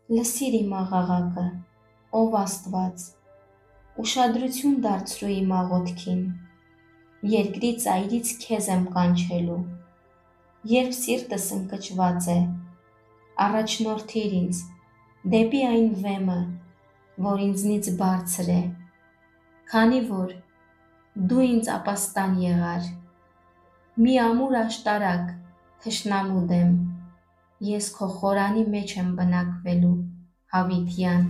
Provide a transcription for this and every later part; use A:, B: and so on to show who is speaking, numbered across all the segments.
A: Լսիր իմ աղաղակը, ով Աստված, ուշադրություն դարձրու իմ աղոթքին, երկրի ծայրից քեզ եմ կանչելու, երբ սիրտս ընկճված է, առաջնորդիր ինձ դեպի այն վեմը, որ ինձնից բարձր է, քանի որ դու ինձ ապաստան եղար, մի ամուր աշտարակ թշնամու դեմ, ես քո խորանի մեջ եմ բնակվելու, հավիտյան,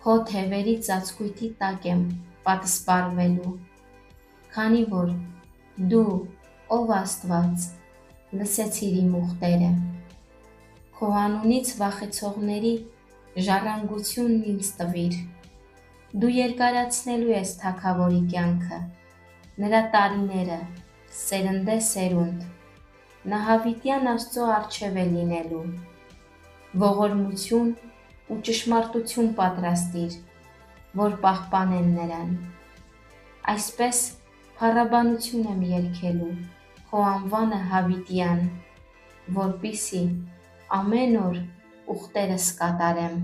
A: քո թևերի ծածկույթի տակ եմ պատսպարվելու, քանի որ դու, ով Աստված, լսեցիր իմ ուխտերը, քո անունից վախեցողների ժառանգությունն ինձ տվիր, դու երկարացնելու ես թագավորի կյանքը, նրա տարիները սերնդե սերունդ, նա հավիտյան Աստծո առջև է լինելու, ողորմություն ու ճշմարտություն պատրաստիր, որ պահպանեն նրան, այսպես փառաբանություն եմ երգելու քո անվանը հավիտյան, որպեսզի ամեն օր ուխտերս կատարեմ։